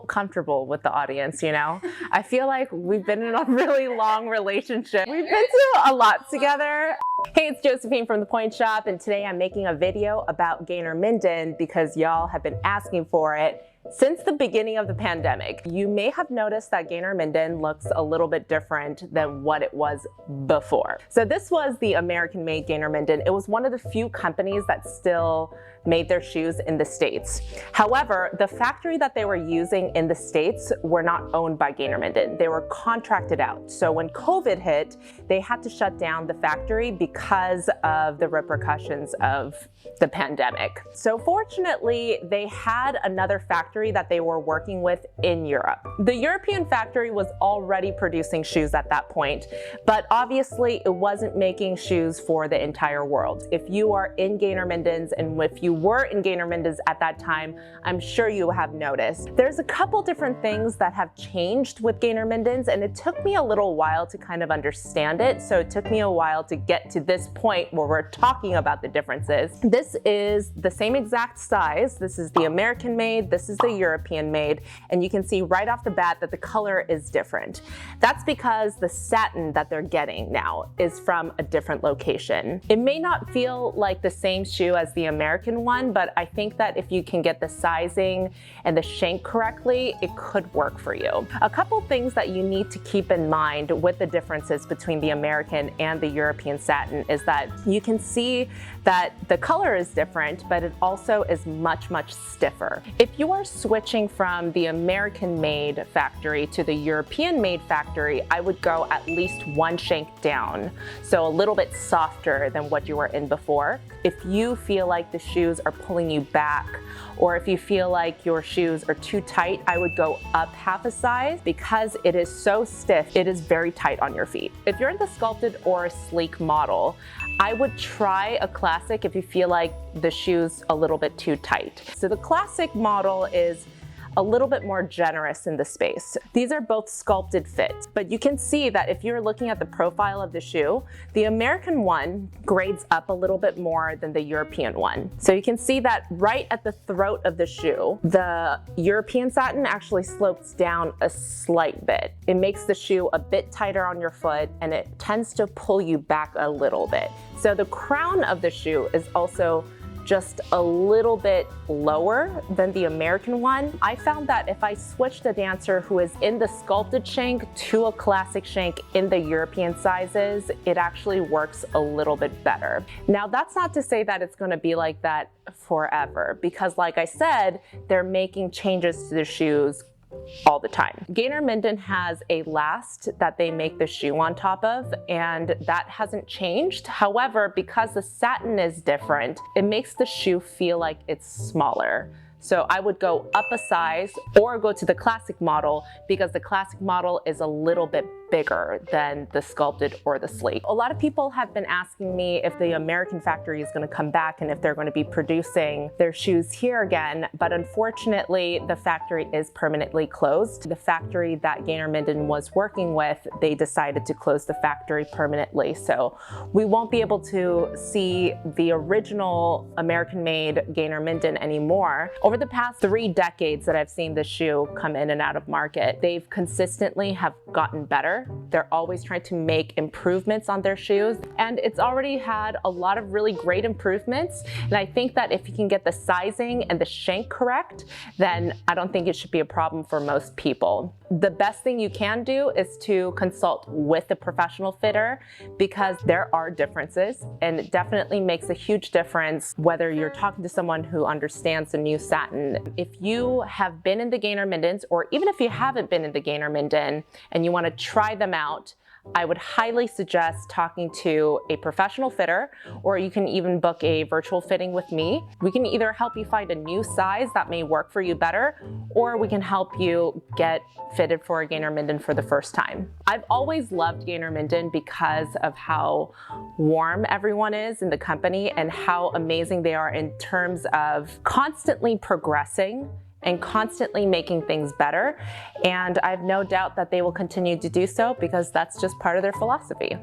comfortable with the audience, you know? I feel like we've been in a really long relationship. We've been through a lot together. Hey, it's Josephine from the Pointe shop, and today I'm making a video about Gaynor Minden because y'all have been asking for it since the beginning of the pandemic. You may have noticed that Gaynor Minden looks a little bit different than what it was before. So this was the American-made Gaynor Minden. It was one of the few companies that still made their shoes in the States. However, the factory that they were using in the States were not owned by Gaynor Minden. They were contracted out. So when COVID hit, they had to shut down the factory because of the repercussions of the pandemic. So fortunately, they had another factory that they were working with in Europe. The European factory was already producing shoes at that point, but obviously it wasn't making shoes for the entire world. If you are in Gaynor Minden's, and if you were in Gaynor Minden's at that time, I'm sure you have noticed. There's a couple different things that have changed with Gaynor Minden's, and it took me a little while to kind of understand it. So it took me a while to get to this point where we're talking about the differences. This is the same exact size. This is the American made, this is the European made, and you can see right off the bat that the color is different. That's because the satin that they're getting now is from a different location. It may not feel like the same shoe as the American one, but I think that if you can get the sizing and the shank correctly, it could work for you. A couple things that you need to keep in mind with the differences between the American and the European satin is that you can see that the color is different, but it also is much, much stiffer. If you are switching from the American-made factory to the European-made factory, I would go at least one shank down, so a little bit softer than what you were in before. If you feel like the shoes are pulling you back, or if you feel like your shoes are too tight, I would go up half a size because it is so stiff, it is very tight on your feet. If you're in the sculpted or sleek model, I would try a classic if you feel like the shoe's a little bit too tight. So the classic model is a little bit more generous in the space. These are both sculpted fits, but you can see that if you're looking at the profile of the shoe, the American one grades up a little bit more than the European one. So you can see that right at the throat of the shoe, the European satin actually slopes down a slight bit. It makes the shoe a bit tighter on your foot, and it tends to pull you back a little bit. So the crown of the shoe is also just a little bit lower than the American one. I found that if I switched a dancer who is in the sculpted shank to a classic shank in the European sizes, it actually works a little bit better. Now, that's not to say that it's gonna be like that forever, because like I said, they're making changes to the shoes all the time. Gaynor Minden has a last that they make the shoe on top of, and that hasn't changed. However, because the satin is different, it makes the shoe feel like it's smaller. So I would go up a size or go to the classic model because the classic model is a little bit bigger than the sculpted or the sleek. A lot of people have been asking me if the American factory is going to come back and if they're going to be producing their shoes here again, but unfortunately the factory is permanently closed. The factory that Gaynor Minden was working with, they decided to close the factory permanently, so we won't be able to see the original American-made Gaynor Minden anymore. Over the past 3 decades that I've seen this shoe come in and out of market, they've consistently have gotten better. They're always trying to make improvements on their shoes, and it's already had a lot of really great improvements. And I think that if you can get the sizing and the shank correct, then I don't think it should be a problem for most people. The best thing you can do is to consult with a professional fitter because there are differences, and it definitely makes a huge difference whether you're talking to someone who understands the new satin. If you have been in the Gaynor Minden's, or even if you haven't been in the Gaynor Minden and you want to try them out, I would highly suggest talking to a professional fitter, or you can even book a virtual fitting with me. We can either help you find a new size that may work for you better, or we can help you get fitted for a Gaynor Minden for the first time. I've always loved Gaynor Minden because of how warm everyone is in the company and how amazing they are in terms of constantly progressing and constantly making things better. And I have no doubt that they will continue to do so because that's just part of their philosophy.